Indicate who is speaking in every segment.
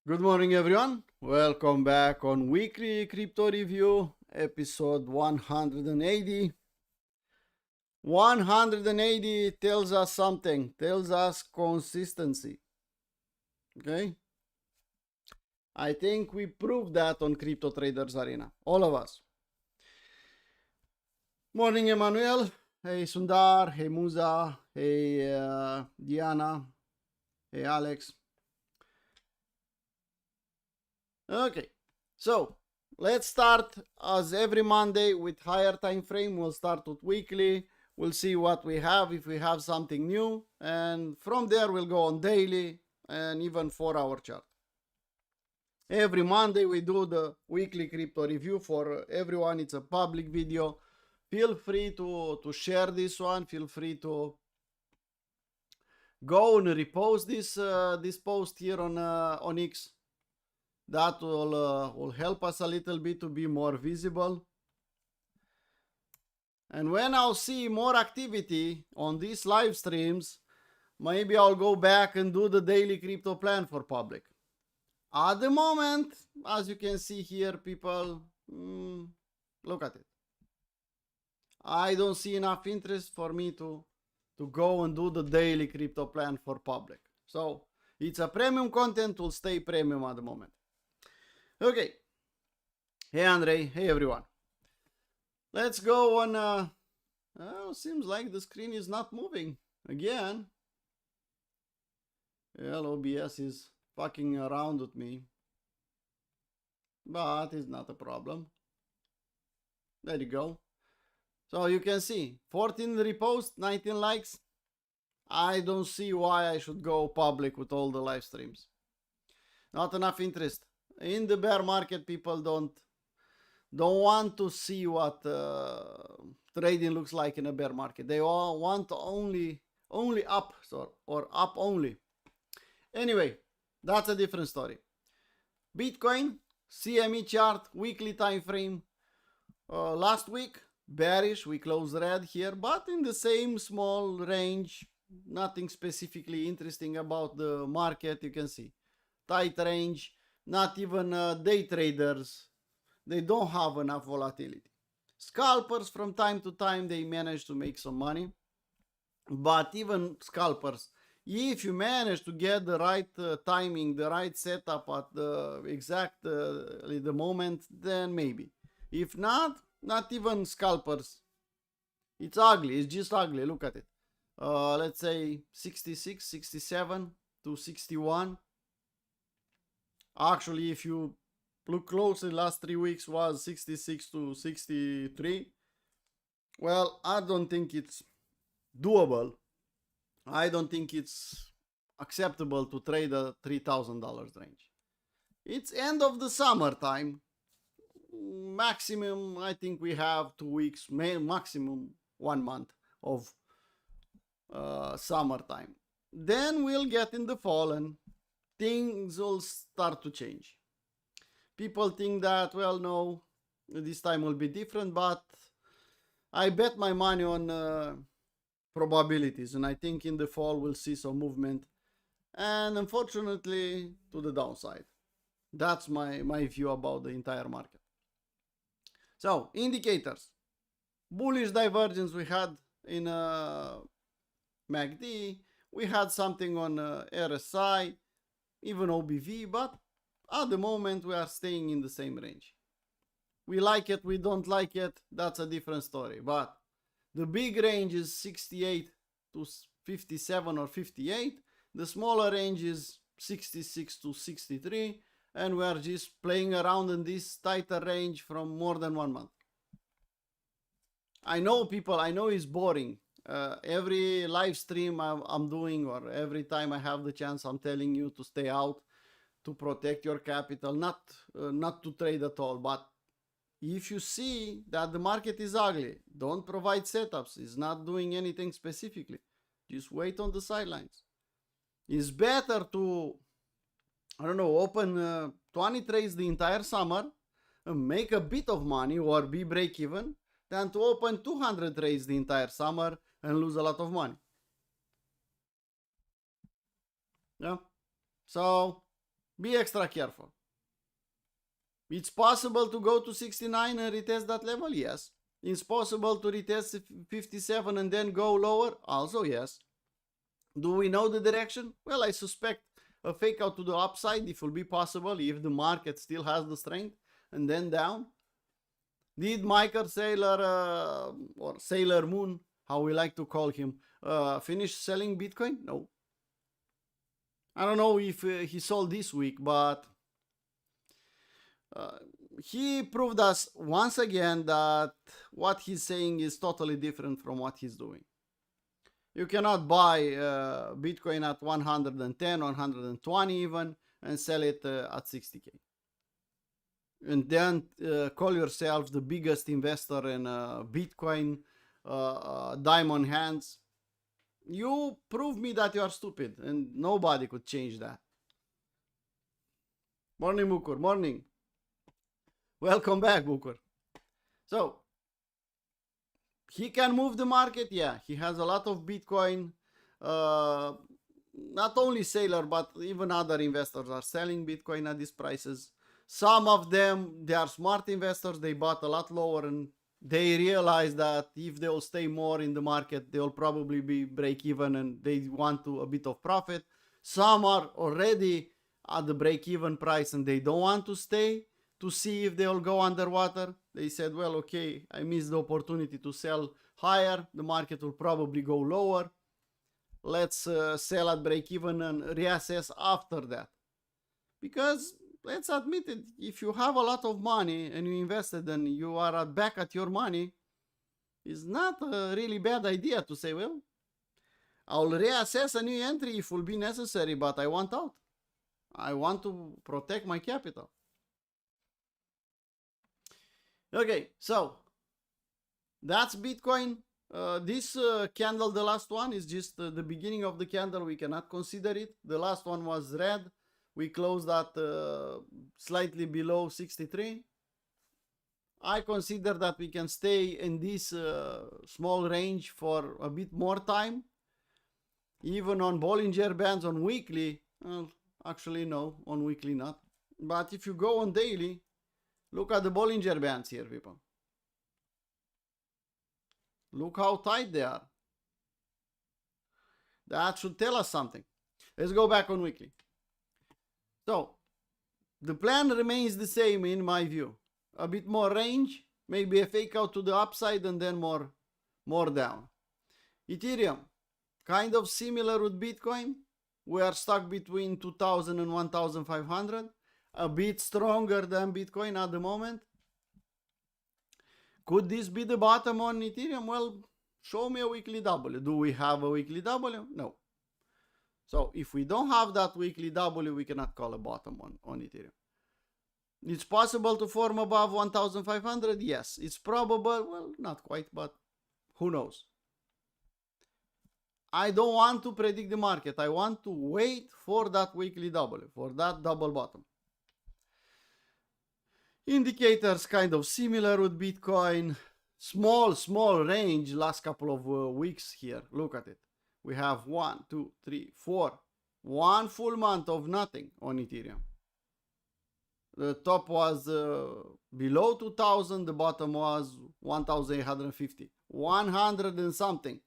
Speaker 1: Good morning, everyone. Welcome back on Weekly Crypto Review, episode 180. 180 tells us something, tells us consistency. Okay? I think we proved that on Crypto Traders Arena, all of us. Morning, Emmanuel. Hey, Sundar. Hey, Musa. Hey, Diana. Hey, Alex. Okay, so let's start as every Monday with higher time frame. We'll start with weekly. We'll see what we have, if we have something new, and from there we'll go on daily and even 4-hour chart. Every Monday we do the weekly crypto review for everyone. It's a public video. Feel free to share this one. Feel free to go and repost this post here on X. That will help us a little bit to be more visible. And when I'll see more activity on these live streams, maybe I'll go back and do the daily crypto plan for public. At the moment, as you can see here, people, look at it. I don't see enough interest for me to go and do the daily crypto plan for public. So it's a premium content, will stay premium at the moment. Okay. Hey, Andre. Hey, everyone. Let's go on. Seems like the screen is not moving again. Well, OBS is fucking around with me, but it's not a problem. There you go. So you can see 14 reposts, 19 likes. I don't see why I should go public with all the live streams. Not enough interest. In the bear market, people don't want to see what trading looks like in a bear market. They all want only up, or up only. Anyway, that's a different story. Bitcoin, CME chart, weekly time frame. Last week, bearish, we closed red here, but in the same small range. Nothing specifically interesting about the market, you can see. Tight range. Not even day traders, they don't have enough volatility. Scalpers, from time to time, they manage to make some money. But even scalpers, if you manage to get the right timing, the right setup at the the moment, then maybe. If not even scalpers. It's ugly, it's just ugly, look at it. Let's say 66, 67 to 61. Actually, if you look closely, last 3 weeks was 66 to 63. Well, I don't think it's doable. I don't think it's acceptable to trade a $3,000 range. It's end of the summertime. Maximum, I think we have 2 weeks, maximum 1 month of summertime. Then we'll get in the fall and things will start to change. People think that, well, no, this time will be different, but I bet my money on probabilities, and I think in the fall we'll see some movement, and unfortunately to the downside. That's my view about the entire market. So, indicators. Bullish divergence we had in MACD, we had something on RSI, even OBV, but at the moment we are staying in the same range. We like it, we don't like it, that's a different story. But the big range is 68 to 57 or 58. The smaller range is 66 to 63. And we are just playing around in this tighter range from more than 1 month. I know people, I know it's boring. Every live stream I'm doing, or every time I have the chance, I'm telling you to stay out, to protect your capital, not to trade at all. But if you see that the market is ugly, don't provide setups. It's not doing anything specifically. Just wait on the sidelines. It's better to, I don't know, open 20 trades the entire summer and make a bit of money or be break even than to open 200 trades the entire summer and lose a lot of money. Yeah. So Be extra careful. It's possible to go to 69 and retest that level? Yes. It's possible to retest 57 and then go lower? Also yes. Do we know the direction? Well, I suspect a fake out to the upside, if it will be possible, if the market still has the strength, and then down. Did Michael Saylor, or Sailor Moon, how we like to call him, finish selling Bitcoin? No. I don't know if he sold this week, but he proved us once again that what he's saying is totally different from what he's doing. You cannot buy Bitcoin at 110, 120 even, and sell it at 60K. And then call yourself the biggest investor in Bitcoin, diamond hands. You prove me that you are stupid, and nobody could change that. Morning, Bukur. Morning. Welcome back, Bukur. So, he can move the market. Yeah, he has a lot of Bitcoin. Not only Sailor, but even other investors are selling Bitcoin at these prices. Some of them, they are smart investors. They bought a lot lower and they realize that if they'll stay more in the market, they'll probably be break even and they want a bit of profit. Some are already at the break even price and they don't want to stay to see if they'll go underwater. They said, well, okay, I missed the opportunity to sell higher. The market will probably go lower. Let's sell at break even and reassess after that. Because let's admit it, if you have a lot of money and you invested and you are back at your money, it's not a really bad idea to say, well, I'll reassess a new entry if it will be necessary, but I want out. I want to protect my capital. Okay, so that's Bitcoin. This candle, the last one, is just the beginning of the candle. We cannot consider it. The last one was red. We closed at slightly below 63. I consider that we can stay in this small range for a bit more time. Even on Bollinger Bands on weekly, well, actually no, on weekly not. But if you go on daily, look at the Bollinger Bands here, people. Look how tight they are. That should tell us something. Let's go back on weekly. So, the plan remains the same in my view. A bit more range, maybe a fake out to the upside and then more down. Ethereum, kind of similar with Bitcoin. We are stuck between 2,000 and 1,500. A bit stronger than Bitcoin at the moment. Could this be the bottom on Ethereum? Well, show me a weekly W. Do we have a weekly W? No. So if we don't have that weekly W, we cannot call a bottom on Ethereum. It's possible to form above 1,500? Yes. It's probable? Well, not quite, but who knows? I don't want to predict the market. I want to wait for that weekly W, for that double bottom. Indicators kind of similar with Bitcoin. Small range last couple of weeks here. Look at it. We have 1, 2, 3, 4. 1 full month of nothing on Ethereum. The top was below 2,000. The bottom was 1,850. 100 and something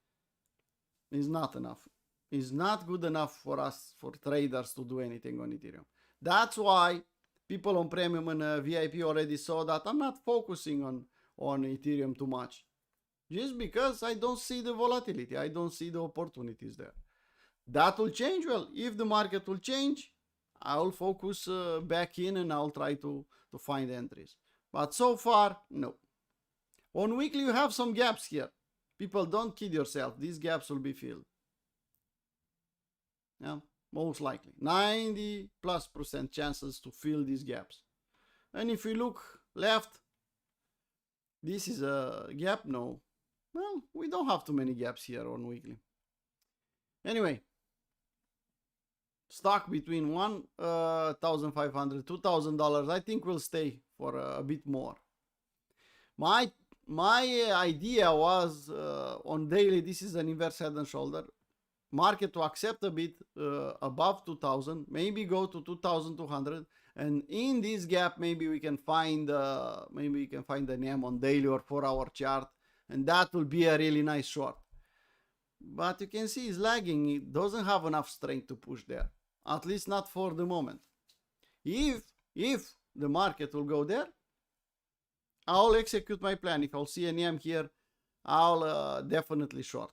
Speaker 1: is not enough. It's not good enough for us, for traders, to do anything on Ethereum. That's why people on Premium and VIP already saw that I'm not focusing on Ethereum too much. Just because I don't see the volatility. I don't see the opportunities there. That will change. Well, if the market will change, I'll focus back in and I'll try to find entries. But so far, no. On weekly, you have some gaps here. People, don't kid yourself. These gaps will be filled. Yeah, most likely. 90+% chances to fill these gaps. And if we look left, this is a gap. No. Well, we don't have too many gaps here on weekly. Anyway, stock between $1,500, $2,000. I think we'll stay for a bit more. My idea was on daily, this is an inverse head and shoulder. market to accept a bit above 2000, maybe go to 2200, and in this gap maybe we can find an M on daily or 4-hour chart, and that will be a really nice short. But you can see it's lagging. It doesn't have enough strength to push there, at least not for the moment. If the market will go there, I'll execute my plan. If I'll see an M here, I'll definitely short.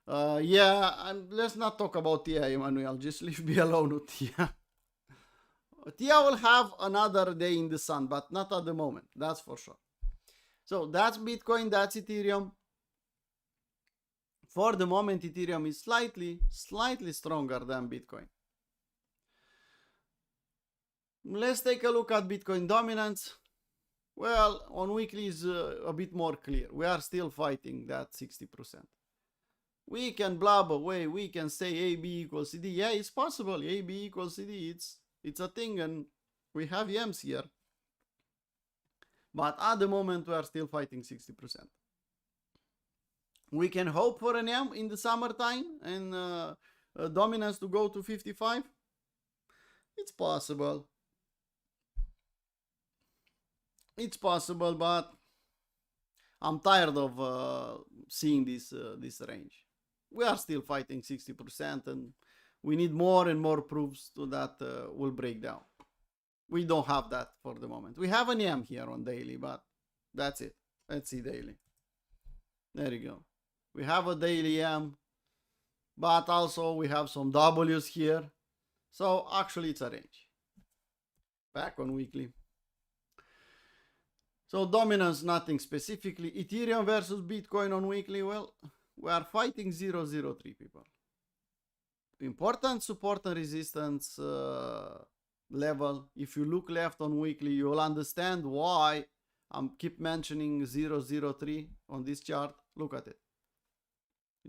Speaker 1: Yeah, and let's not talk about Tia, Emmanuel. Just leave me alone with Tia. Tia will have another day in the sun, but not at the moment. That's for sure. So that's Bitcoin, that's Ethereum. For the moment, Ethereum is slightly stronger than Bitcoin. Let's take a look at Bitcoin dominance. Well, on weekly is a bit more clear. We are still fighting that 60%. We can blab away. We can say AB equals CD. Yeah, it's possible. AB equals CD. It's a thing, and we have M's here. But at the moment, we are still fighting 60%. We can hope for an M in the summertime and dominance to go to 55. It's possible. It's possible, but I'm tired of seeing this range. We are still fighting 60%, and we need more and more proofs to that will break down. We don't have that for the moment. We have an M here on daily, but that's it. Let's see daily. There you go. We have a daily M, but also we have some W's here. So actually it's a range. Back on weekly. So dominance, nothing specifically. Ethereum versus Bitcoin on weekly. Well, we are fighting 003, people. Important support and resistance level. If you look left on weekly, you'll understand why I keep mentioning 003 on this chart. Look at it.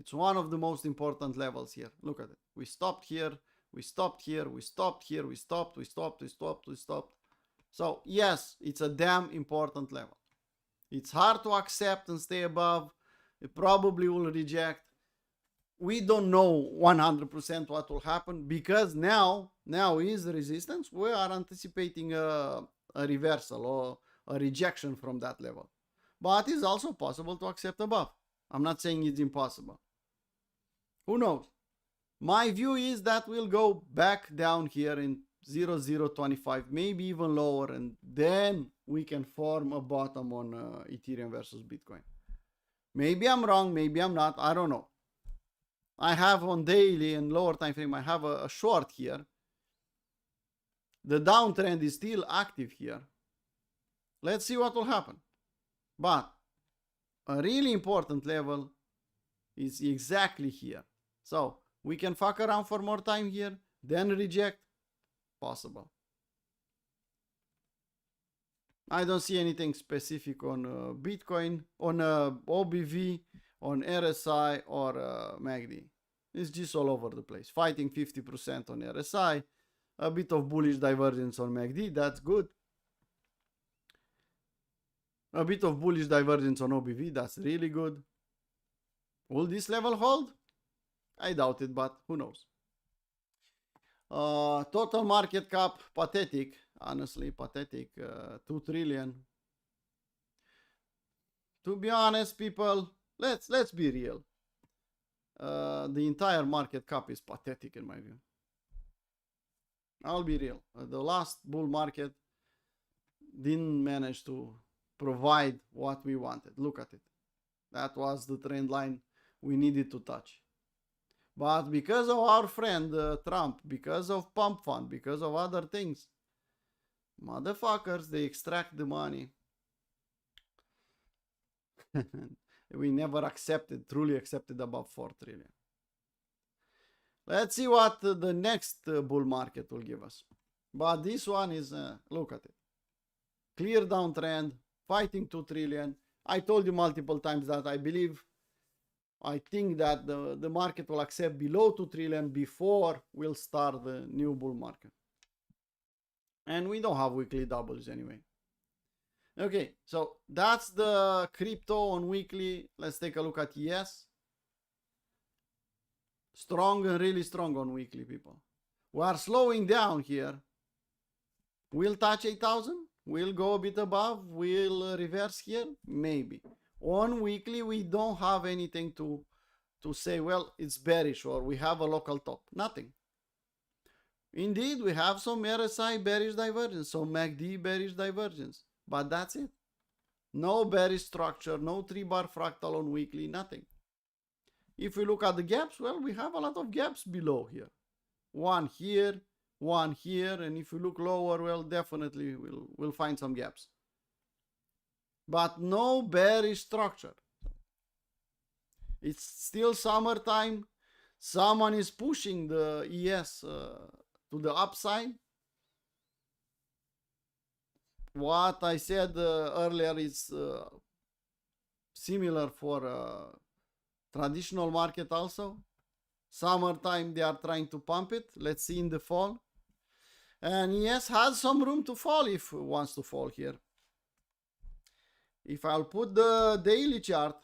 Speaker 1: It's one of the most important levels here. Look at it. We stopped here. We stopped here. We stopped here. We stopped. We stopped. We stopped. We stopped. So yes, it's a damn important level. It's hard to accept and stay above. It probably will reject. We don't know 100% what will happen because now is the resistance. We are anticipating a reversal or a rejection from that level. But it's also possible to accept above. I'm not saying it's impossible. Who knows? My view is that we'll go back down here in 0.025, maybe even lower, and then we can form a bottom on Ethereum versus Bitcoin. Maybe I'm wrong, maybe I'm not, I don't know. I have on daily and lower time frame, I have a short here. The downtrend is still active here. Let's see what will happen. But a really important level is exactly here. So we can fuck around for more time here, then reject. Possible. I don't see anything specific on Bitcoin, on OBV, on RSI or MACD. It's just all over the place. Fighting 50% on RSI, a bit of bullish divergence on MACD, that's good. A bit of bullish divergence on OBV, that's really good. Will this level hold? I doubt it, but who knows. Total market cap, pathetic, honestly, pathetic, 2 trillion. To be honest, people, let's be real. The entire market cap is pathetic in my view. I'll be real. The last bull market didn't manage to provide what we wanted. Look at it. That was the trend line we needed to touch. But because of our friend Trump, because of pump fund, because of other things, motherfuckers, they extract the money. We never truly accepted above 4 trillion. Let's see what the next bull market will give us. But this one is, look at it. Clear downtrend, fighting 2 trillion. I told you multiple times that I think that the market will accept below 2 trillion before we'll start the new bull market. And we don't have weekly doubles anyway. Okay, so that's the crypto on weekly. Let's take a look at ES. Strong and really strong on weekly, people. We are slowing down here. We'll touch 8,000. We'll go a bit above. We'll reverse here. Maybe. On weekly, we don't have anything to say, well, it's bearish or we have a local top. Nothing. Indeed, we have some RSI bearish divergence, some MACD bearish divergence. But that's it. No bearish structure, no 3-bar fractal on weekly, nothing. If we look at the gaps, well, we have a lot of gaps below here. One here, and if you look lower, well, definitely we'll find some gaps. But no bearish structure. It's still summertime. Someone is pushing the ES to the upside. What I said earlier is similar for traditional market also. Summertime they are trying to pump it. Let's see in the fall. And ES has some room to fall if it wants to fall here. If I'll put the daily chart,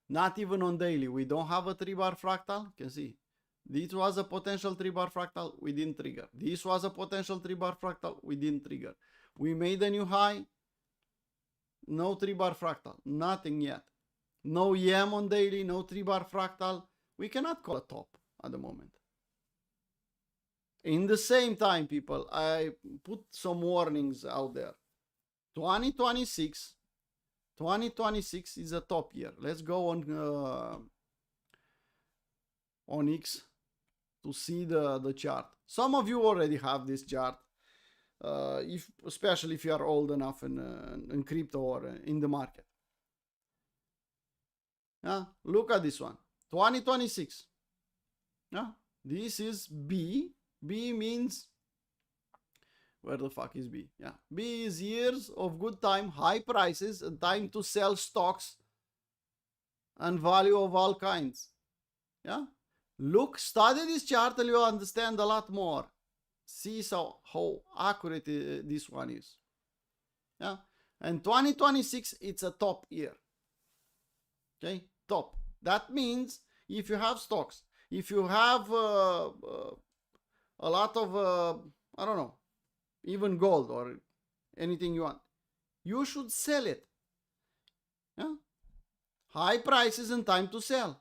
Speaker 1: not even on daily, we don't have a 3-bar fractal. You can see this was a potential 3-bar fractal, we didn't trigger. This was a potential 3-bar fractal, we didn't trigger. We made a new high, no 3-bar fractal, nothing yet. No EM on daily, no 3-bar fractal. We cannot call a top at the moment. In the same time, people, I put some warnings out there. 2026 is a top year. Let's go on X to see the chart. Some of you already have this chart, especially if you are old enough in crypto or in the market. Yeah, look at this one. 2026. Yeah, this is B. B means, where the fuck is B? Yeah, B is years of good time, high prices, and time to sell stocks and value of all kinds. Yeah, look, study this chart and you'll understand a lot more. See how accurate this one is. Yeah, and 2026, it's a top year. Okay, top. That means if you have stocks, if you have a lot of, I don't know, even gold or anything you want, you should sell it. Yeah? High prices and time to sell.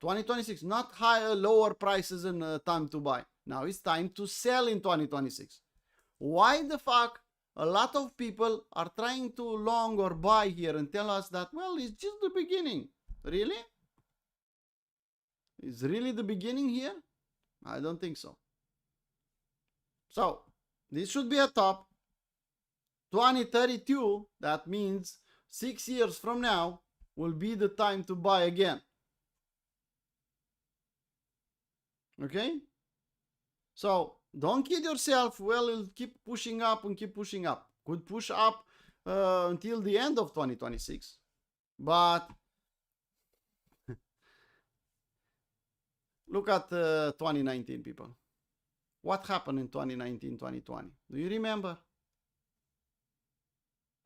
Speaker 1: 2026, not lower prices and time to buy. Now it's time to sell in 2026. Why the fuck a lot of people are trying to long or buy here and tell us that, well, it's just the beginning. Really? Is really the beginning here? I don't think so. So, this should be a top. 2032, that means 6 years from now, will be the time to buy again. Okay? So, don't kid yourself. Well, it'll keep pushing up and keep pushing up. Could push up until the end of 2026. But look at 2019, people. What happened in 2019, 2020? Do you remember?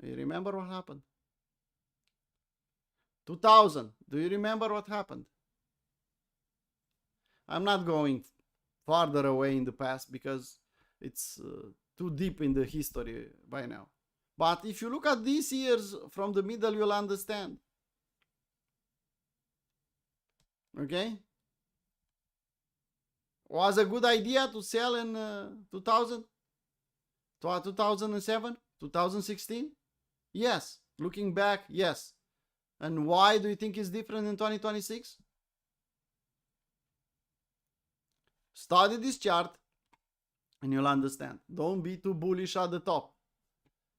Speaker 1: Do you remember what happened? 2000. Do you remember what happened? I'm not going farther away in the past because it's too deep in the history by now. But if you look at these years from the middle, you'll understand. Okay? Was a good idea to sell in 2000? 2007? 2016? Yes. Looking back, yes. And why do you think it's different in 2026? Study this chart and you'll understand. Don't be too bullish at the top.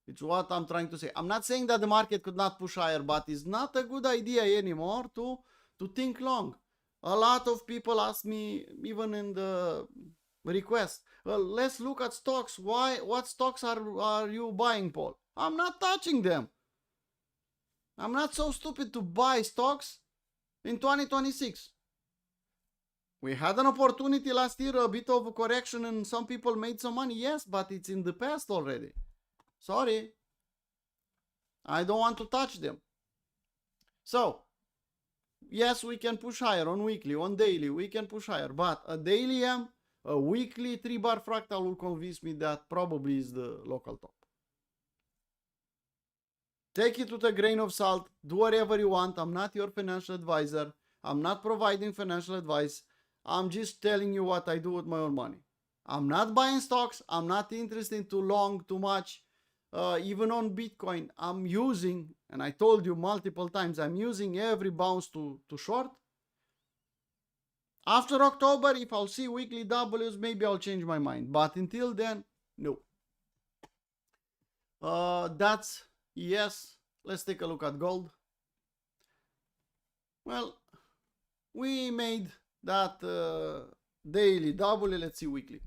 Speaker 1: It's what I'm trying to say. I'm not saying that the market could not push higher, but it's not a good idea anymore to think long. A lot of people ask me, even in the request, well, let's look at stocks. What stocks are you buying, Paul? I'm not touching them. I'm not so stupid to buy stocks in 2026. We had an opportunity last year, a bit of a correction, and some people made some money. Yes, but it's in the past already. Sorry. I don't want to touch them. So, yes, we can push higher on weekly, on daily, we can push higher, but a daily a weekly 3-bar fractal will convince me that probably is the local top. Take it with a grain of salt, do whatever you want. I'm not your financial advisor. I'm not providing financial advice. I'm just telling you what I do with my own money. I'm not buying stocks. I'm not interested too long, too much. Even on Bitcoin, I'm using, and I told you multiple times, I'm using every bounce to short. After October, if I'll see weekly W's, maybe I'll change my mind. But until then, no. That's yes. Let's take a look at gold. Well, we made that daily W. Let's see weekly.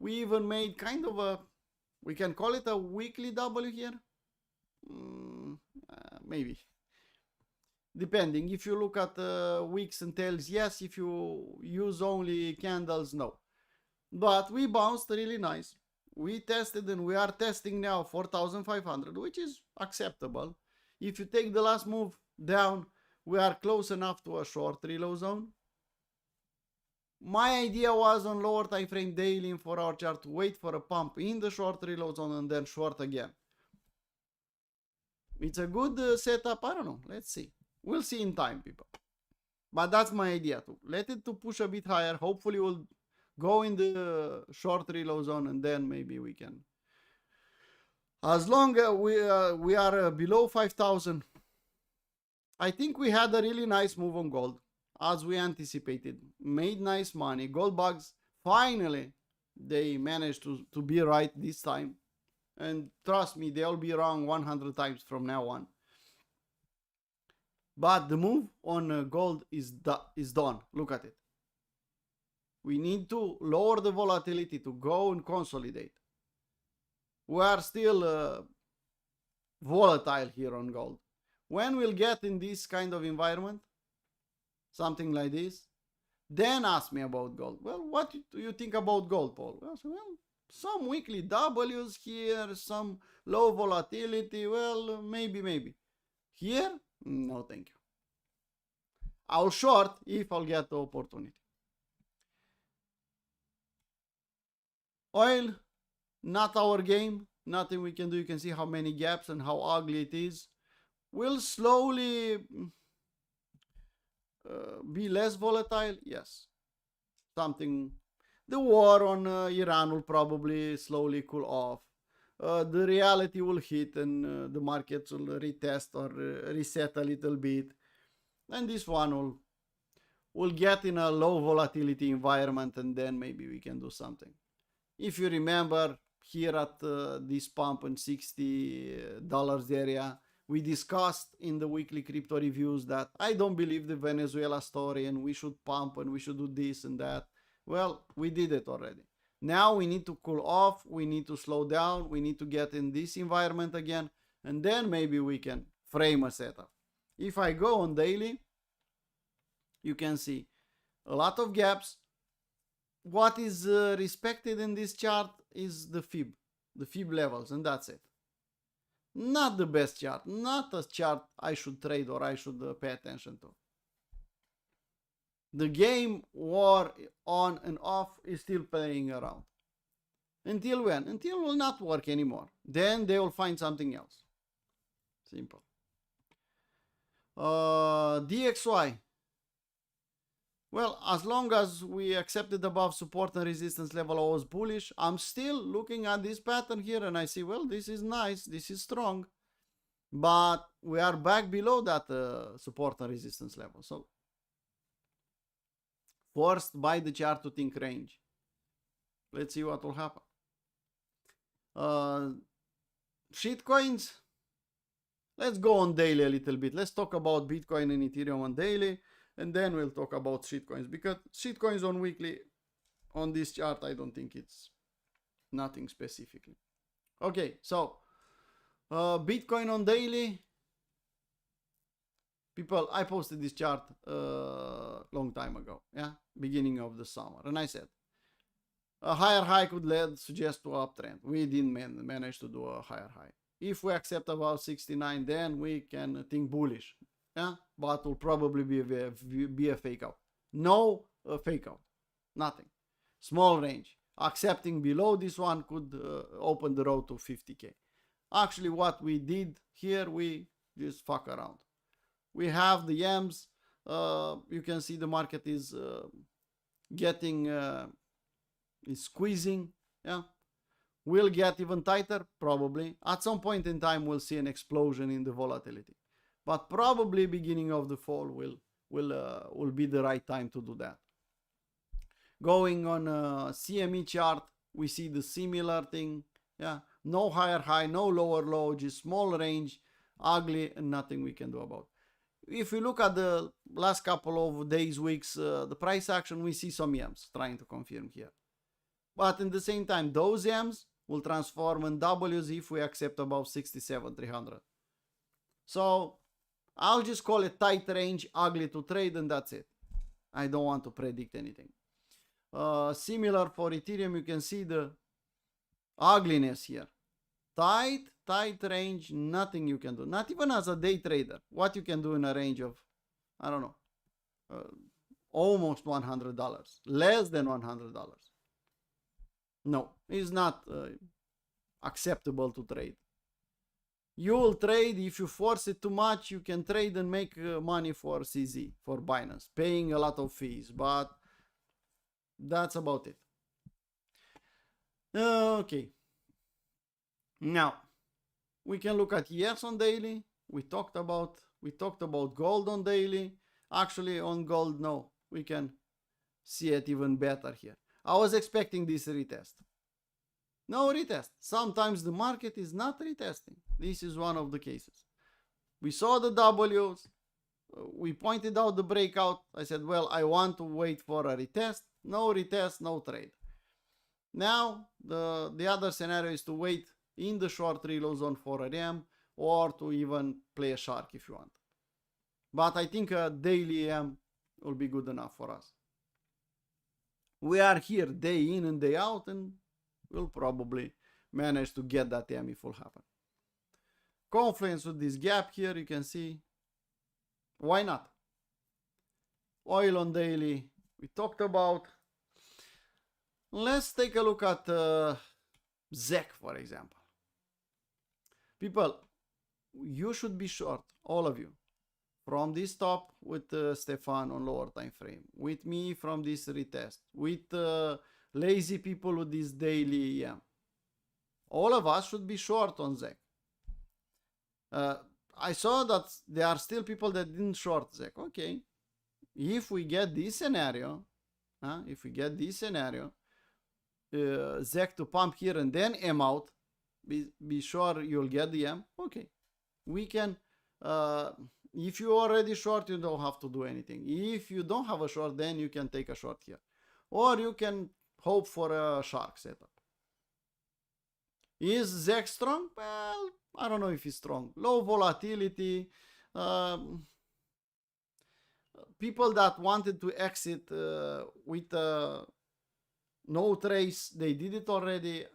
Speaker 1: We even made kind of a, we can call it a weekly W here. Maybe. Depending. If you look at wicks and tails, yes. If you use only candles, no. But we bounced really nice. We tested and we are testing now 4,500, which is acceptable. If you take the last move down, we are close enough to a short reload zone. My idea was on lower time frame daily in 4-hour chart to wait for a pump in the short reload zone and then short again. It's a good setup. I don't know. Let's see. We'll see in time, people. But that's my idea too. Let it to push a bit higher. Hopefully we'll go in the short reload zone and then maybe we can. As long as we are below 5,000, I think we had a really nice move on gold as we anticipated. Made nice money. Gold bugs, finally, they managed to be right this time. And trust me, they'll be wrong 100 times from now on. But the move on gold is done. Look at it. We need to lower the volatility to go and consolidate. We are still volatile here on gold. When we'll get in this kind of environment, something like this, then ask me about gold. Well, what do you think about gold, Paul? Well, some weekly W's here, some low volatility. Well, maybe. Here, no thank you. I'll short if I'll get the opportunity. Oil, not our game. Nothing we can do. You can see how many gaps and how ugly it is. Will slowly be less volatile. Yes. Something. The war on Iran will probably slowly cool off. The reality will hit and the markets will retest or reset a little bit. And this one will get in a low volatility environment and then maybe we can do something. If you remember here at this pump in $60 area, we discussed in the weekly crypto reviews that I don't believe the Venezuela story and we should pump and we should do this and that. Well, we did it already. Now we need to cool off, we need to slow down, we need to get in this environment again, and then maybe we can frame a setup. If I go on daily, you can see a lot of gaps. What is respected in this chart is the fib levels, and that's it. Not the best chart, not a chart I should trade or I should pay attention to. The game war on and off is still playing around. Until when? Until it will not work anymore. Then they will find something else. Simple. DXY. Well, as long as we accepted above support and resistance level, I was bullish. I'm still looking at this pattern here and I see, well, this is nice, this is strong. But we are back below that support and resistance level. So, forced by the chart to think range. Let's see what will happen. Shitcoins. Let's go on daily a little bit. Let's talk about Bitcoin and Ethereum on daily. And then we'll talk about shitcoins. Because shitcoins on weekly, on this chart, I don't think it's nothing specifically. Okay, so Bitcoin on daily. People, I posted this chart long time ago. Yeah, beginning of the summer. And I said, a higher high could suggest to uptrend. We didn't manage to do a higher high. If we accept about 69, then we can think bullish. yeah, but will probably be a fake out. No fake out, nothing. Small range. Accepting below this one could open the road to 50k. Actually, what we did here, we just fuck around. We have the yams. You can see the market is getting is squeezing. Yeah, will get even tighter probably. At some point in time, we'll see an explosion in the volatility, but probably beginning of the fall will be the right time to do that. Going on a CME chart, we see the similar thing. Yeah, no higher high, no lower low, just small range, ugly, and nothing we can do about it. If we look at the last couple of days, weeks, the price action, we see some yams trying to confirm here. But in the same time, those yams will transform in Ws if we accept above 67,300. So I'll just call it tight range, ugly to trade, and that's it. I don't want to predict anything. Similar for Ethereum, you can see the ugliness here. Tight range, nothing you can do. Not even as a day trader. What you can do in a range of, I don't know, almost $100. Less than $100. No, it's not acceptable to trade. You will trade if you force it too much. You can trade and make money for CZ, for Binance, paying a lot of fees, but that's about it. Okay. Now we can look at ES on daily. We talked about gold on daily. Actually, on gold, no, we can see it even better here. I was expecting this retest. No retest. Sometimes the market is not retesting. This is one of the cases. We saw the W's. We pointed out the breakout. I said, well, I want to wait for a retest. No retest, no trade. Now, the other scenario is to wait in the short reload zone for a RAM or to even play a shark if you want. But I think a daily AM will be good enough for us. We are here day in and day out, and we'll probably manage to get that AM if it will happen. Confluence with this gap here, you can see. Why not? Oil on daily, we talked about. Let's take a look at ZEC, for example. People, you should be short, all of you. From this top with Stefan on lower time frame, with me from this retest, with lazy people with this daily EM. All of us should be short on ZEC. I saw that there are still people that didn't short ZEC. Okay, if we get this scenario, ZEC to pump here and then M out, be sure you'll get the M. Okay, we can. If you already short, you don't have to do anything. If you don't have a short, then you can take a short here. Or you can hope for a shark setup. Is ZEC strong? Well, I don't know if it's strong. Low volatility. People that wanted to exit with no trace, they did it already.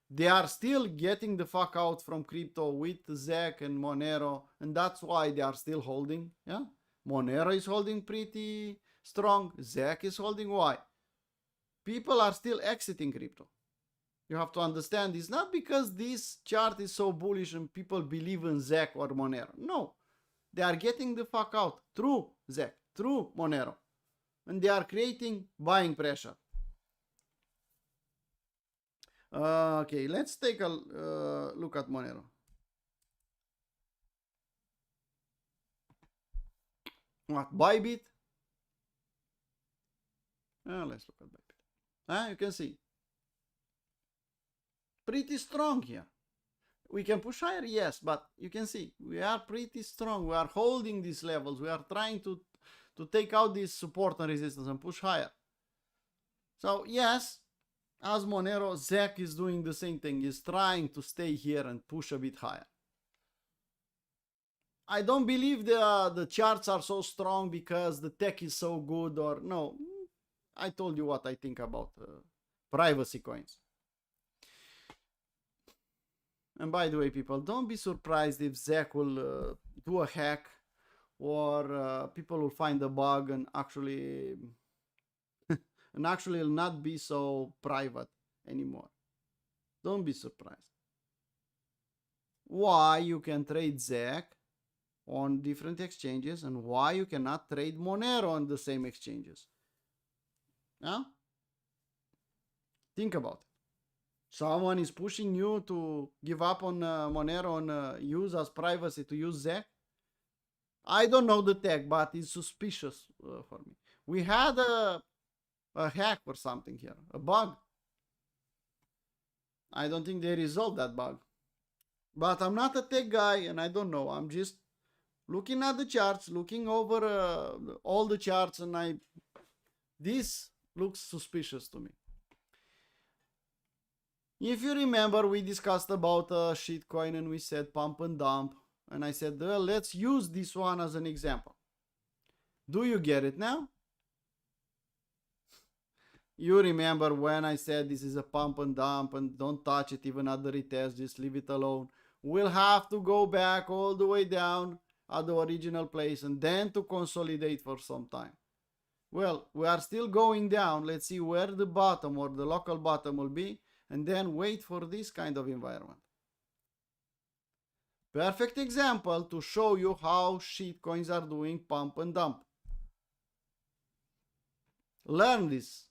Speaker 1: They are still getting the fuck out from crypto with ZEC and Monero, and that's why they are still holding. Yeah, Monero is holding pretty strong. ZEC is holding. Why? People are still exiting crypto. You have to understand, it's not because this chart is so bullish and people believe in ZEC or Monero. No, they are getting the fuck out through ZEC, through Monero, and they are creating buying pressure. Okay, let's take a look at Monero. What, Bybit? Let's look at Bybit. You can see. Pretty strong here. We can push higher, yes, but you can see we are pretty strong. We are holding these levels. We are trying to take out this support and resistance and push higher. So yes, as Monero, ZEC is doing the same thing, is trying to stay here and push a bit higher. I don't believe the charts are so strong because the tech is so good, or no. I told you what I think about privacy coins. And by the way, people, don't be surprised if ZEC will do a hack or people will find a bug and actually will not be so private anymore. Don't be surprised. Why you can trade ZEC on different exchanges and why you cannot trade Monero on the same exchanges. Yeah? Think about it. Someone is pushing you to give up on Monero and use as privacy to use ZEC. I don't know the tech, but it's suspicious for me. We had a hack or something here, a bug. I don't think they resolved that bug. But I'm not a tech guy and I don't know. I'm just looking at the charts, looking over all the charts, and this looks suspicious to me. If you remember, we discussed about Shitcoin and we said pump and dump. And I said, well, let's use this one as an example. Do you get it now? You remember when I said this is a pump and dump and don't touch it even at the retest, just leave it alone. We'll have to go back all the way down at the original place and then to consolidate for some time. Well, we are still going down. Let's see where the bottom or the local bottom will be and then wait for this kind of environment. Perfect example to show you how shitcoins are doing pump and dump. Learn this.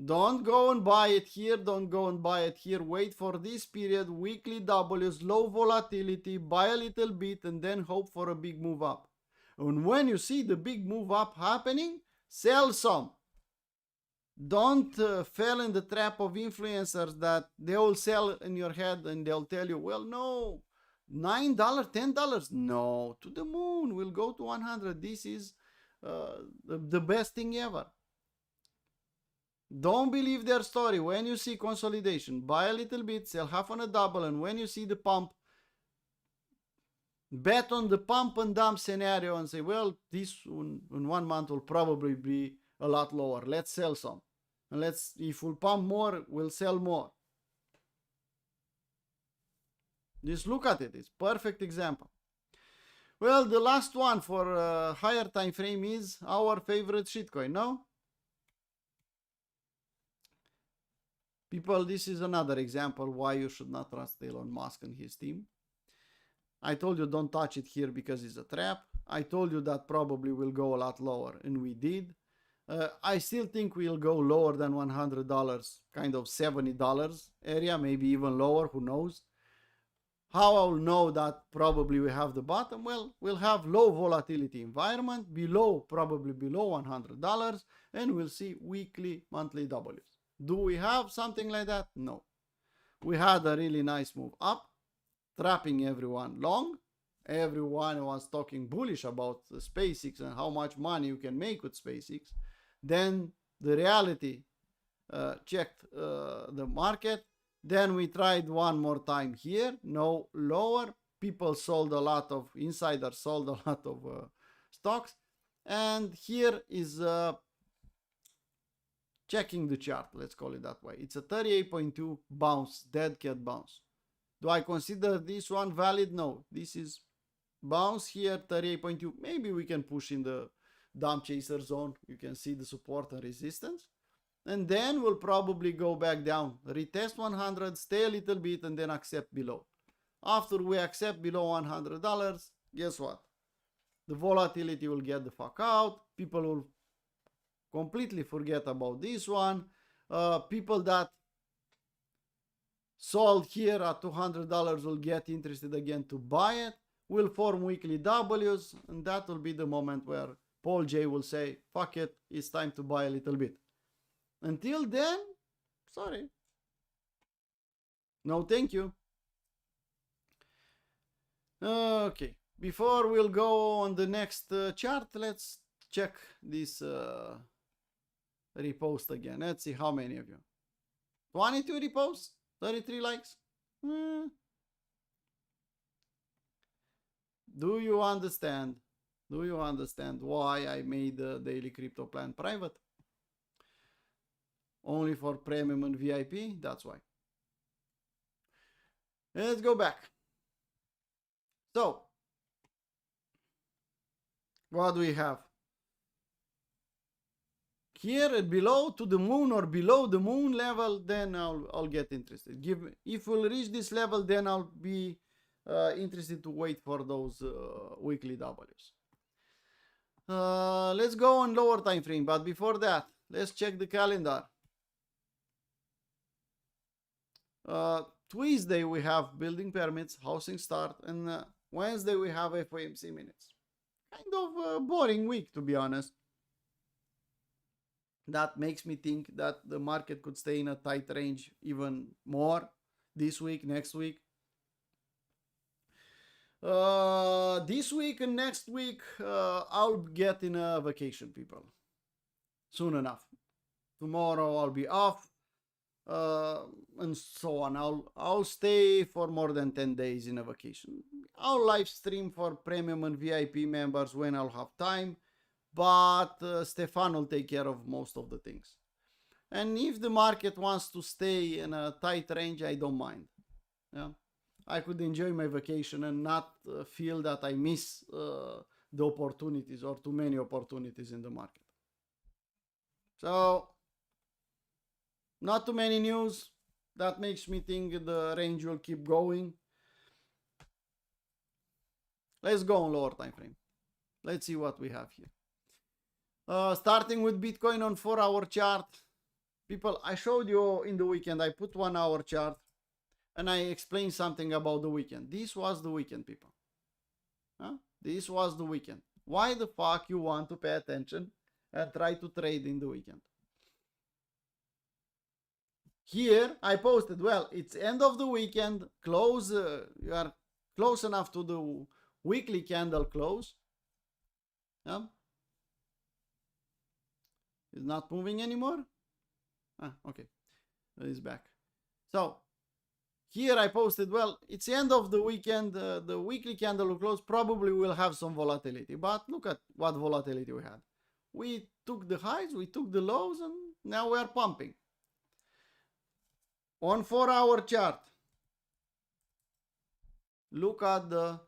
Speaker 1: Don't go and buy it here, don't go and buy it here. Wait for this period, weekly W's, low volatility, buy a little bit and then hope for a big move up. And when you see the big move up happening, sell some. Don't fall in the trap of influencers that they will sell in your head and they'll tell you, well, no, $9, $10, no, to the moon, we'll go to 100. This is the best thing ever. Don't believe their story. When you see consolidation, buy a little bit, sell half on a double, and when you see the pump, bet on the pump and dump scenario and say, well, this in 1 month will probably be a lot lower. Let's sell some. And if we'll pump more, we'll sell more. Just look at it. It's perfect example. Well, the last one for higher time frame is our favorite shitcoin, no? People, this is another example why you should not trust Elon Musk and his team. I told you don't touch it here because it's a trap. I told you that probably will go a lot lower, and we did. I still think we'll go lower than $100, kind of $70 area, maybe even lower, who knows. How I'll know that probably we have the bottom? Well, we'll have low volatility environment, probably below $100, and we'll see weekly, monthly W's. Do we have something like that? No. We had a really nice move up, trapping everyone long. Everyone was talking bullish about the SpaceX and how much money you can make with SpaceX. Then the reality checked the market. Then we tried one more time here, no lower. People sold a lot of, insiders sold a lot of stocks. And here is checking the chart, let's call it that way. It's a 38.2 bounce, dead cat bounce. Do I consider this one valid? No. This is bounce here, 38.2. Maybe we can push in the dump chaser zone. You can see the support and resistance. And then we'll probably go back down, retest 100, stay a little bit, and then accept below. After we accept below $100, guess what? The volatility will get the fuck out. People will completely forget about this one. People that sold here at $200 will get interested again to buy it. We'll form weekly W's, and that will be the moment where Paul J will say, fuck it, it's time to buy a little bit. Until then, sorry. No, thank you. Okay, before we'll go on the next chart, let's check this repost again. Let's see how many of you. 22 reposts, 33 likes. Do you understand? Do you understand why I made the daily crypto plan private? Only for premium and VIP? That's why. Let's go back. So, What do we have? Here below to the moon or below the moon level, then I'll get interested. If we'll reach this level, then I'll be interested to wait for those weekly W's. Let's go on lower time frame, but before that, let's check the calendar. Tuesday we have building permits, housing start, and Wednesday we have FOMC minutes. Kind of a boring week, to be honest. That makes me think that the market could stay in a tight range even more this week, next week. This week and next week, I'll get in a vacation, people. Soon enough. Tomorrow I'll be off, and so on. I'll stay for more than 10 days in a vacation. I'll live stream for premium and VIP members when I'll have time, but Stefan will take care of most of the things. And if the market wants to stay in a tight range, I don't mind. Yeah, I could enjoy my vacation and not feel that I miss the opportunities or too many opportunities in the market. So, not too many news. That makes me think the range will keep going. Let's go on lower time frame. Let's see what we have here. Starting with Bitcoin on 4-hour chart. People, I showed you in the weekend, I put 1-hour chart and I explained something about the weekend. This was the weekend, people. Huh? This was the weekend. Why the fuck you want to pay attention and try to trade in the weekend? Here I posted, well, it's end of the weekend, close, you are close enough to the weekly candle close. Yeah. It's not moving anymore. Okay, it's back. So here I posted, well, it's the end of the weekend, the weekly candle will close, probably will have some volatility, but look at what volatility we had. We took the highs, we took the lows, and now we are pumping. On 4-hour chart, look at the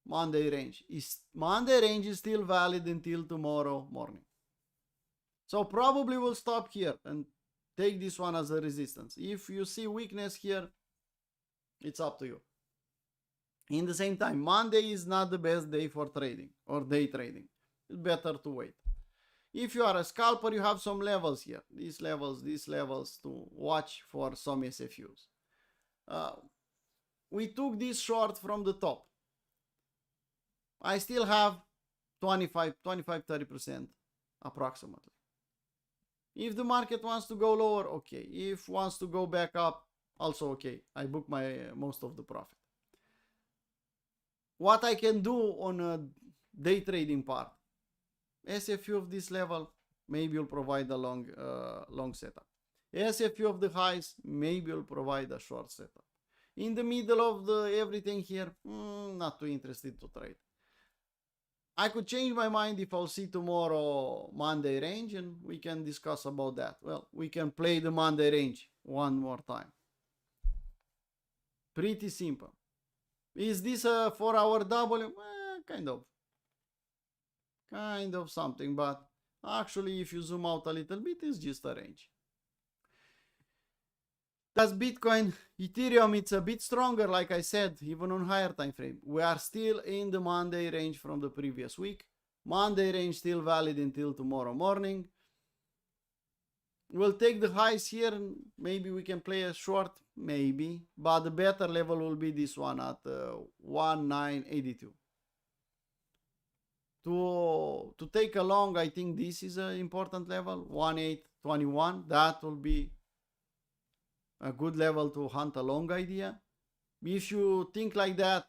Speaker 1: Monday range. Monday range is still valid until tomorrow morning. So probably we'll stop here and take this one as a resistance. If you see weakness here, it's up to you. In the same time, Monday is not the best day for trading or day trading. It's better to wait. If you are a scalper, you have some levels here. These levels to watch for some SFUs. We took this short from the top. I still have 25-30% approximately. If the market wants to go lower, okay. If wants to go back up, also okay. I book my most of the profit. What I can do on a day trading part, SFU of this level, maybe you'll provide a long setup. SFU of the highs, maybe you'll provide a short setup. In the middle of the everything here, not too interested to trade. I could change my mind if I'll see tomorrow Monday range and we can discuss about that. Well, we can play the Monday range one more time. Pretty simple. Is this a 4-hour W? Kind of something, but actually if you zoom out a little bit, it's just a range. That's Bitcoin. Ethereum, it's a bit stronger, like I said, even on higher time frame. We are still in the Monday range from the previous week. Monday range still valid until tomorrow morning. We'll take the highs here and maybe we can play a short, maybe, but the better level will be this one at 1982. To take a long, I think this is an important level, 1821. That will be a good level to hunt a long idea. If you think like that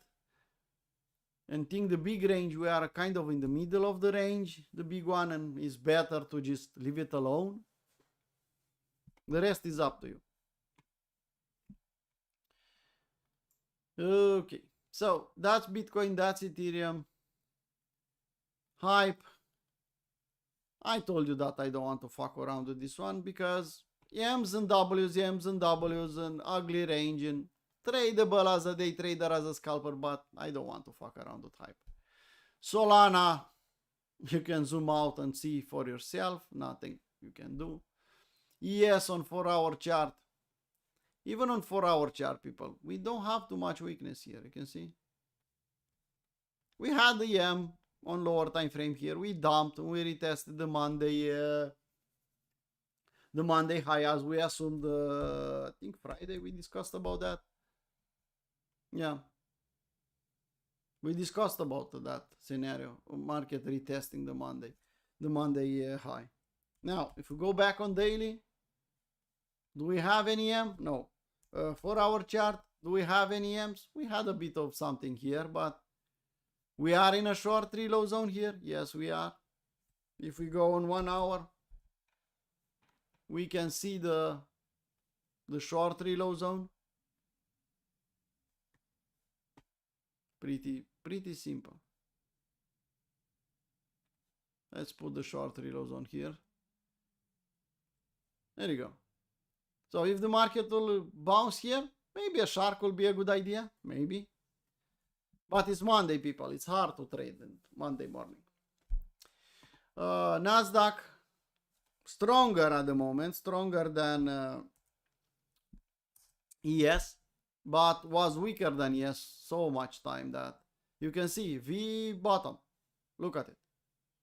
Speaker 1: and think the big range, we are kind of in the middle of the range, the big one, and it's better to just leave it alone. The rest is up to you. Okay, so that's Bitcoin, that's Ethereum. Hype. I told you that I don't want to fuck around with this one because M's and W's, and ugly range and tradable as a day trader, as a scalper, but I don't want to fuck around with hype. Solana, You can zoom out and see for yourself. Nothing you can do. Yes, on 4-hour chart. Even on 4-hour chart, people, we don't have too much weakness here. You can see. We had the M on lower time frame here. We dumped. We retested the Monday high as we assumed. I think Friday we discussed about that. Yeah. We discussed about that scenario. Market retesting the Monday high. Now, if we go back on daily, do we have any M? No. 4-hour chart, do we have any M's? We had a bit of something here, but we are in a short reload zone here. Yes, we are. If we go on 1 hour, we can see the short reload zone. Pretty simple. Let's put the short reload zone here. There you go. So if the market will bounce here, maybe a shark will be a good idea. Maybe. But it's Monday, people. It's hard to trade on Monday morning. Nasdaq, stronger at the moment. Stronger than ES. But was weaker than ES so much time that you can see V bottom. Look at it.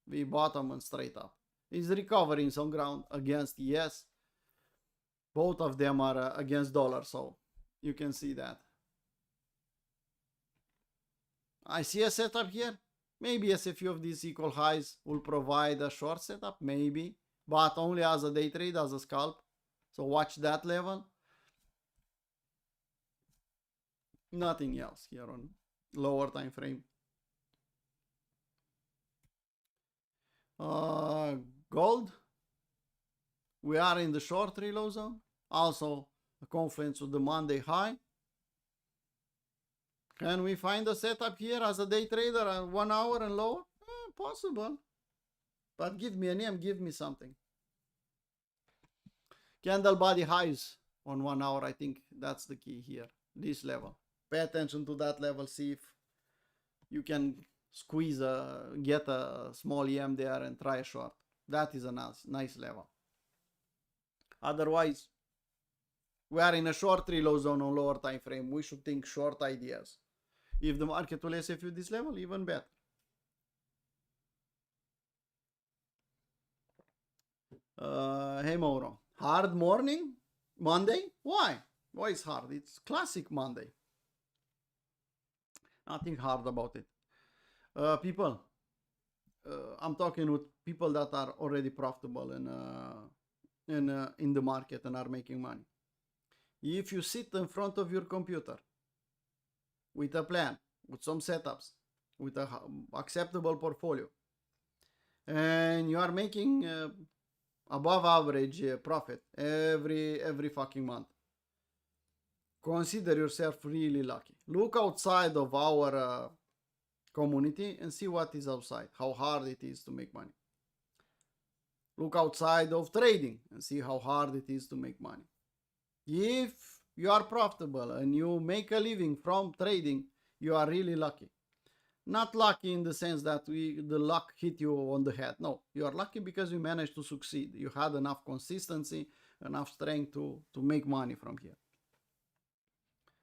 Speaker 1: V bottom and straight up. It's recovering some ground against ES. Both of them are against dollar, so you can see that. I see a setup here. Maybe as a few of these equal highs will provide a short setup, maybe, but only as a day trade, as a scalp. So watch that level. Nothing else here on lower time frame. Gold. We are in the short reload zone. Also a confluence with the Monday high. Can we find a setup here as a day trader at 1 hour and lower? Possible. But give me a name, give me something. Candle body highs on 1 hour. I think that's the key here. This level. Pay attention to that level. See if you can squeeze get a small EM there and try a short. That is a nice level. Otherwise, we are in a short reload zone on lower time frame. We should think short ideas. If the market will SFU this level, even better. Hey Mauro, hard morning? Monday? Why? Why is hard? It's classic Monday. Nothing hard about it. People, I'm talking with people that are already profitable in the market and are making money. If you sit in front of your computer with a plan, with some setups, with a acceptable portfolio, and you are making above average profit every fucking month, consider yourself really lucky. Look outside of our community and see what is outside, how hard it is to make money. Look outside of trading and see how hard it is to make money. If you are profitable and you make a living from trading, you are really lucky. Not lucky in the sense that the luck hit you on the head. No, you are lucky because you managed to succeed. You had enough consistency, enough strength to make money from here.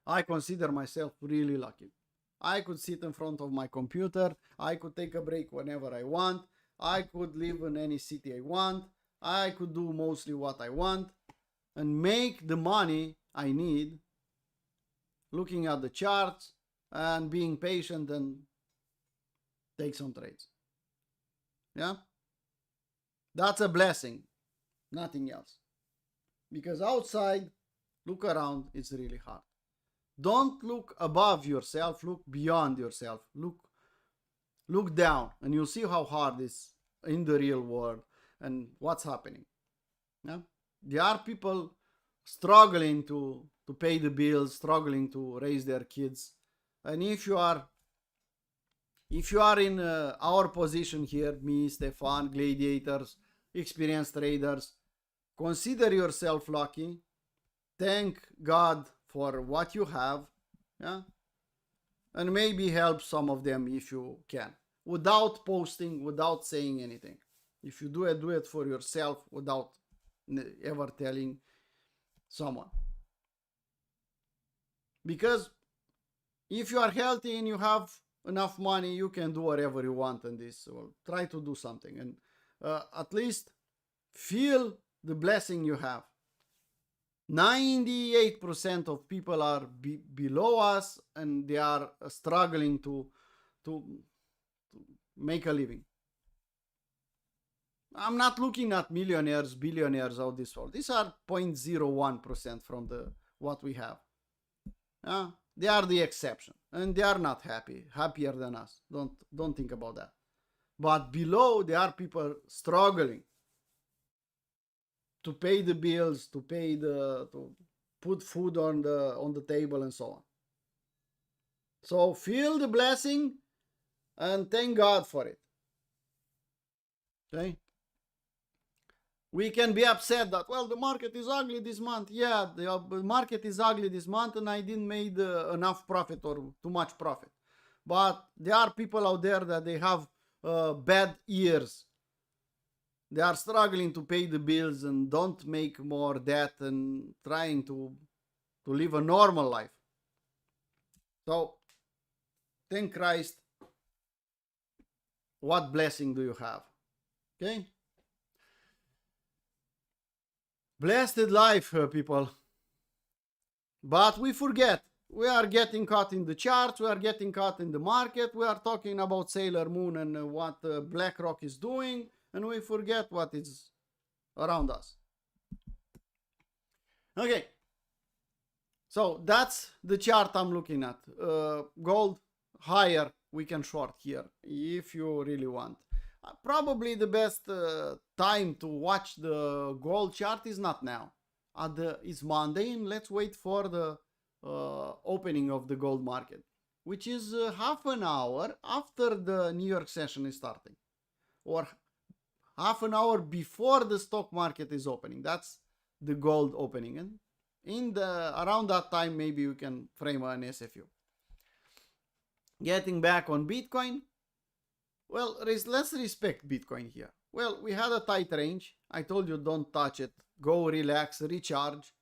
Speaker 1: I consider myself really lucky. I could sit in front of my computer. I could take a break whenever I want. I could live in any city I want. I could do mostly what I want and make the money I need looking at the charts and being patient and take some trades. Yeah? That's a blessing. Nothing else. Because outside, look around, it's really hard. Don't look above yourself, look beyond yourself. Look down and you'll see how hard it is in the real world and what's happening. Yeah? There are people struggling to pay the bills, struggling to raise their kids. And if you are in our position here, me, Stefan, gladiators, experienced traders, consider yourself lucky. Thank God for what you have, yeah, and maybe help some of them if you can. without posting, without saying anything. If you do it for yourself without ever telling someone. Because if you are healthy and you have enough money, you can do whatever you want in this. So try to do something and at least feel the blessing you have. 98% of people are below us and they are struggling to make a living. I'm not looking at millionaires, billionaires of this world. These are 0.01% from what we have. They are the exception, and they are not happier than us. Don't think about that. But below, there are people struggling to pay the bills, to put food on the table, and so on. So feel the blessing and thank God for it. Okay. We can be upset that, well, the market is ugly this month. Yeah, the market is ugly this month and I didn't make enough profit or too much profit. But there are people out there that they have bad years. They are struggling to pay the bills and don't make more debt and trying to live a normal life. So, thank Christ. What blessing do you have? Okay? Blessed life, people. But we forget. We are getting caught in the charts. We are getting caught in the market. We are talking about Sailor Moon and what BlackRock is doing. And we forget what is around us. Okay. So that's the chart I'm looking at. Gold higher. We can short here if you really want. Probably the best time to watch the gold chart is not now. It's Monday and let's wait for the opening of the gold market, which is half an hour after the New York session is starting, or half an hour before the stock market is opening. That's the gold opening, and around that time maybe we can frame an SFU. Getting back on Bitcoin. Well, let's respect Bitcoin here. Well, we had a tight range. I told you don't touch it. Go relax, recharge.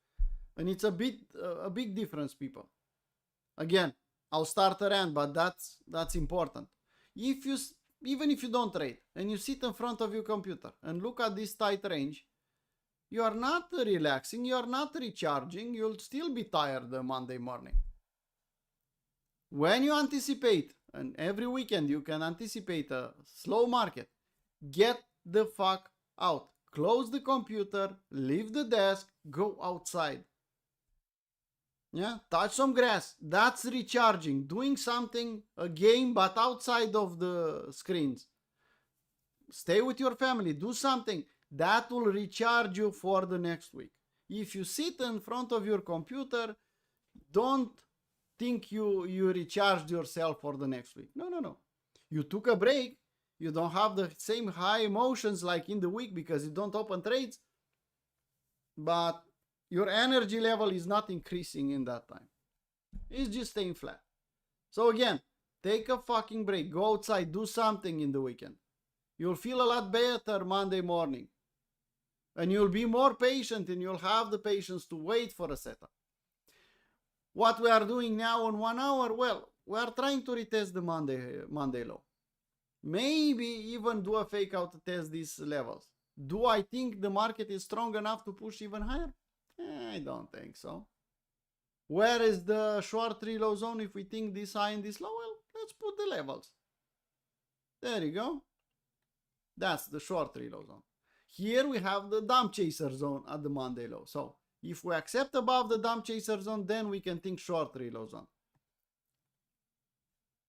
Speaker 1: And it's a big difference, people. Again, I'll start a rant, but that's important. Even if you don't trade and you sit in front of your computer and look at this tight range, you are not relaxing, you are not recharging, you'll still be tired Monday morning. When you anticipate, and every weekend you can anticipate a slow market, get the fuck out. Close the computer, leave the desk, go outside. Yeah, touch some grass. That's recharging. Doing something, a game, but outside of the screens. Stay with your family. Do something. That will recharge you for the next week. If you sit in front of your computer, don't think you recharged yourself for the next week. No. You took a break. You don't have the same high emotions like in the week because you don't open trades. But your energy level is not increasing in that time. It's just staying flat. So again, take a fucking break. Go outside. Do something in the weekend. You'll feel a lot better Monday morning. And you'll be more patient and you'll have the patience to wait for a setup. What we are doing now on 1 hour, well, we are trying to retest the Monday low. Maybe even do a fake out to test these levels. Do I think the market is strong enough to push even higher? I don't think so. Where is the short reload zone if we think this high and this low? Well, let's put the levels. There you go. That's the short reload zone. Here we have the dump chaser zone at the Monday low. So if we accept above the dump chaser zone, then we can think short reload zone.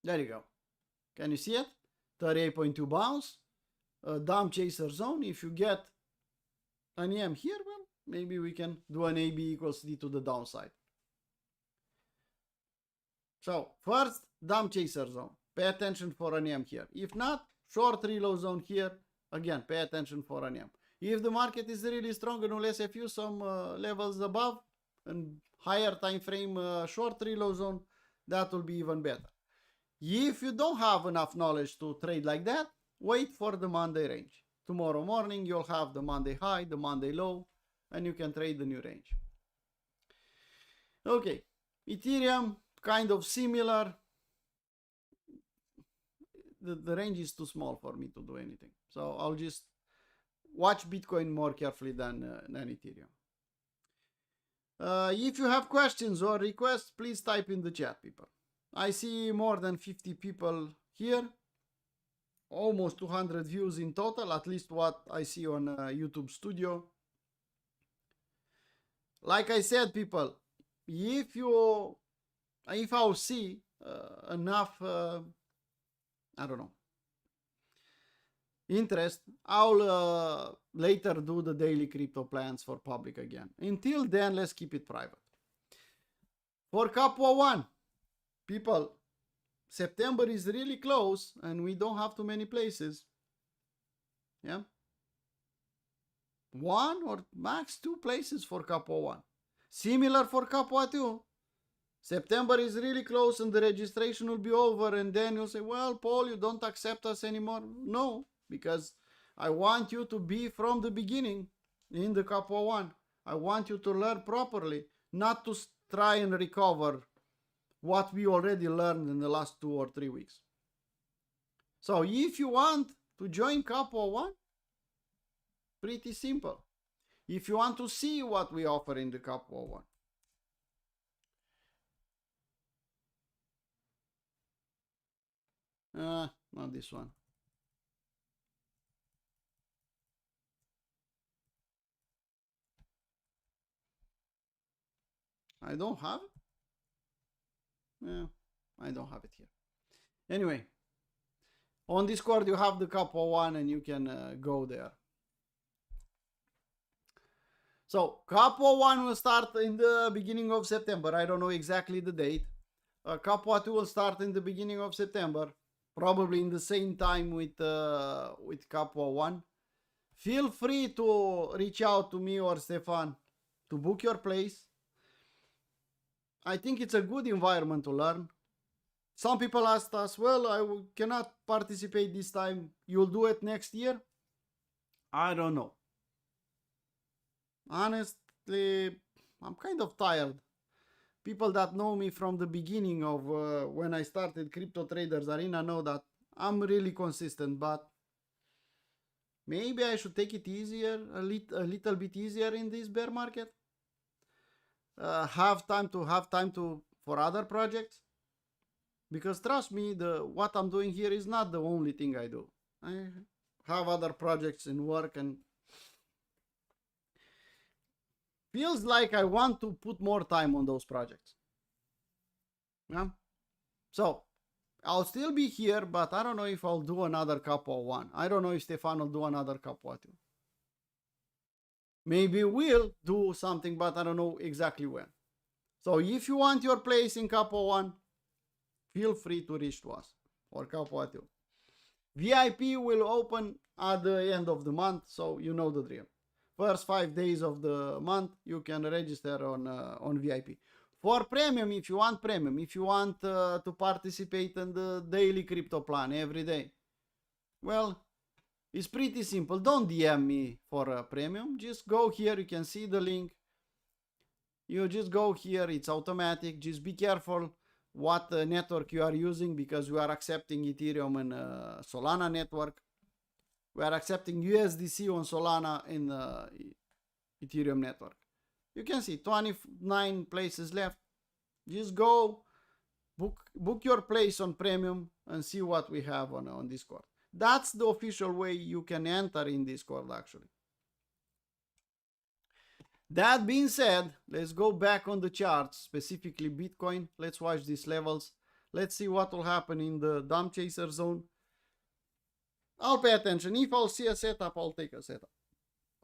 Speaker 1: There you go. Can you see it? 38.2 bounce. Dump chaser zone. If you get an EM here, well, maybe we can do an AB equals D to the downside. So first, dump chaser zone. Pay attention for an EM here. If not, short reload zone here. Again, pay attention for an EM. If the market is really strong and will SFU some levels above and higher time frame short reload zone, that will be even better. If you don't have enough knowledge to trade like that, wait for the Monday range. Tomorrow morning, you'll have the Monday high, the Monday low, and you can trade the new range. Okay, Ethereum, kind of similar. The range is too small for me to do anything. So I'll just watch Bitcoin more carefully than Ethereum. If you have questions or requests, please type in the chat, people. I see more than 50 people here. Almost 200 views in total, at least what I see on YouTube Studio. Like I said, people, if I'll see enough, I don't know, interest, I'll later do the daily crypto plans for public again. Until then, let's keep it private. For Capua 1, people, September is really close and we don't have too many places. Yeah. 1 or max 2 places for Capua 1. Similar for Capua 2. September is really close and the registration will be over, and then you'll say, well, Paul, you don't accept us anymore. No, because I want you to be from the beginning in the Capua 1. I want you to learn properly, not to try and recover what we already learned in the last 2 or 3 weeks. So if you want to join Capua 1, pretty simple. If you want to see what we offer in the Capua 1, not this one. I don't have it. Yeah, I don't have it here. Anyway, on Discord you have the Capua 1 and you can go there. So Capua 1 will start in the beginning of September. I don't know exactly the date. Capua 2 will start in the beginning of September, probably in the same time with Capua 1. Feel free to reach out to me or Stefan to book your place. I think it's a good environment to learn. Some people asked us, well, I cannot participate this time. You'll do it next year? I don't know. Honestly, I'm kind of tired. People that know me from the beginning of when I started Crypto Traders Arena know that I'm really consistent, but maybe I should take it easier, a little bit easier in this bear market. Have time for other projects, because trust me, what I'm doing here is not the only thing I do. I have other projects in work and feels like I want to put more time on those projects. Yeah. So I'll still be here, but I don't know if I'll do another Capua 1. I don't know if Stefan will do another Capua 2. Maybe we'll do something, but I don't know exactly when. So if you want your place in Capua 1, feel free to reach to us, or Capua 2. VIP will open at the end of the month, so you know the drill. First 5 days of the month, you can register on VIP. For premium, if you want premium, if you want to participate in the daily crypto plan every day, well, it's pretty simple. Don't DM me for a premium. Just go here. You can see the link. You just go here. It's automatic. Just be careful what network you are using, because we are accepting Ethereum and Solana network. We are accepting USDC on Solana in Ethereum network. You can see 29 places left. Just go book your place on premium and see what we have on Discord. That's the official way you can enter in Discord, actually. That being said, let's go back on the charts, specifically Bitcoin. Let's watch these levels. Let's see what will happen in the dump chaser zone. I'll pay attention. If I'll see a setup, I'll take a setup.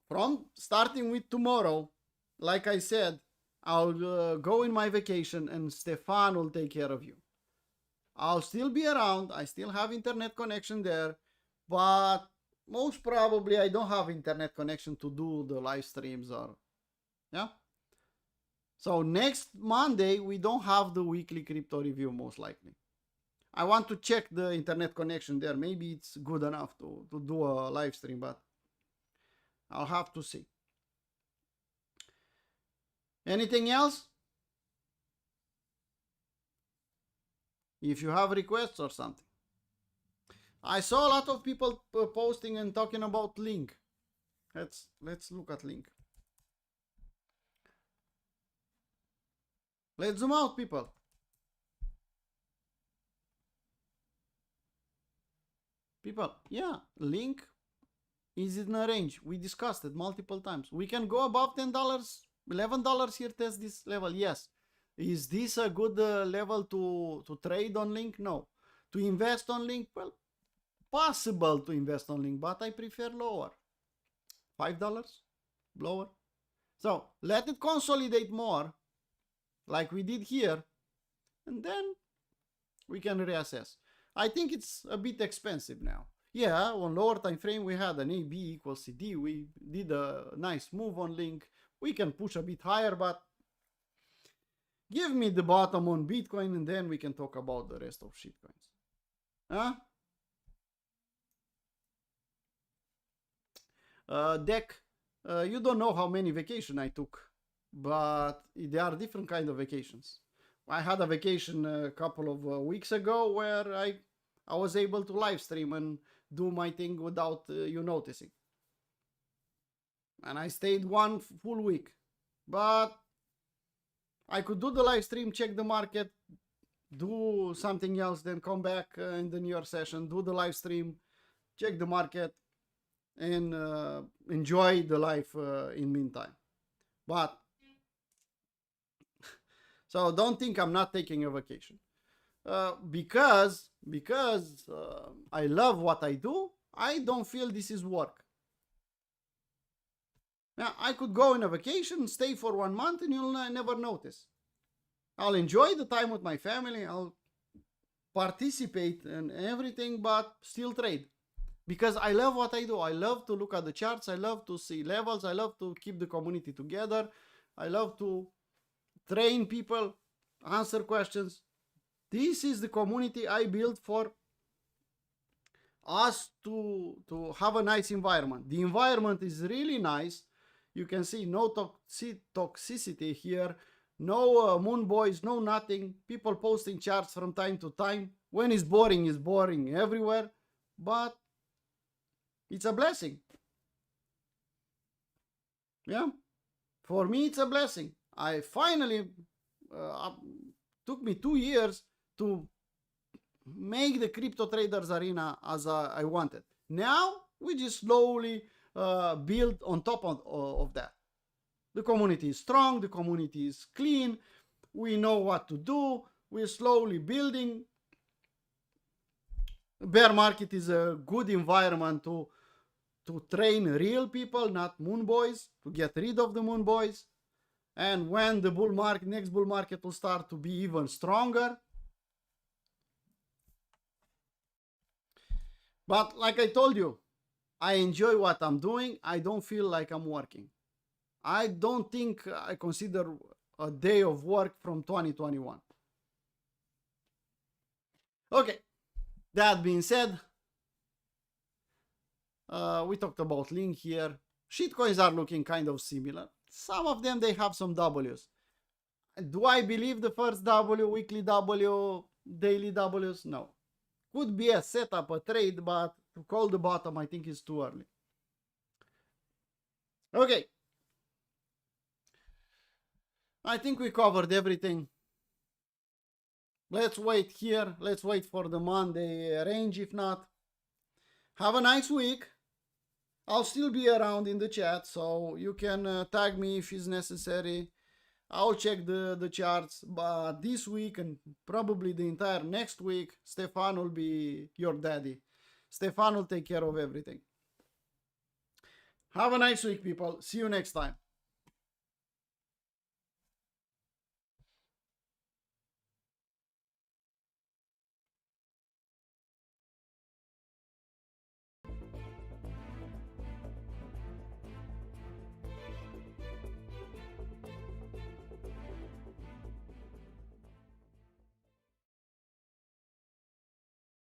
Speaker 1: From starting with tomorrow, like I said, I'll go in my vacation and Stefan will take care of you. I'll still be around. I still have internet connection there, but most probably I don't have internet connection to do the live streams or, yeah. So next Monday, we don't have the weekly crypto review, most likely. I want to check the internet connection there. Maybe it's good enough to do a live stream, but I'll have to see. Anything else? If you have requests or something. I saw a lot of people posting and talking about Link. Let's look at Link. Let's zoom out, people. People, yeah, Link is in a range. We discussed it multiple times. We can go above $10, $11 here, test this level. Yes. Is this a good level to trade on Link? No. To invest on Link? Well, possible to invest on Link, but I prefer lower. $5? Lower. So let it consolidate more, like we did here, and then we can reassess. I think it's a bit expensive now. Yeah, on lower time frame we had an AB equals CD. We did a nice move on Link. We can push a bit higher, but give me the bottom on Bitcoin and then we can talk about the rest of shitcoins. Huh? Deck, you don't know how many vacations I took, but they are different kind of vacations. I had a vacation a couple of weeks ago where I was able to live stream and do my thing without you noticing. And I stayed one full week. But I could do the live stream, check the market, do something else, then come back in the New Year session, do the live stream, check the market, and enjoy the life in meantime. But so don't think I'm not taking a vacation. Because I love what I do, I don't feel this is work. Now, I could go on a vacation, stay for 1 month, and you'll never notice. I'll enjoy the time with my family, I'll participate in everything, but still trade. Because I love what I do. I love to look at the charts, I love to see levels, I love to keep the community together, I love to train people, answer questions. This is the community I built for us to have a nice environment. The environment is really nice. You can see no toxicity here, no moon boys, no nothing. People posting charts from time to time. When it's boring everywhere. But it's a blessing. Yeah, for me it's a blessing. I finally took me 2 years to make the crypto traders arena as I wanted. Now we just slowly build on top of that. The community is strong, the community is clean, we know what to do, we're slowly building. Bear market is a good environment to train real people, not moon boys, to get rid of the moon boys. And when the next bull market will start to be even stronger. But like I told you, I enjoy what I'm doing. I don't feel like I'm working. I don't think I consider a day of work from 2021. Okay, that being said, we talked about Link here. Shitcoins are looking kind of similar. Some of them, they have some W's. Do I believe the first W, weekly W, daily W's? No. Could be a setup, a trade, but to call the bottom, I think it's too early. Okay. I think we covered everything. Let's wait here. Let's wait for the Monday range. If not, have a nice week. I'll still be around in the chat, so you can tag me if it's necessary. I'll check the charts, but this week and probably the entire next week, Stefan will be your daddy. Stefan will take care of everything. Have a nice week, people. See you next time.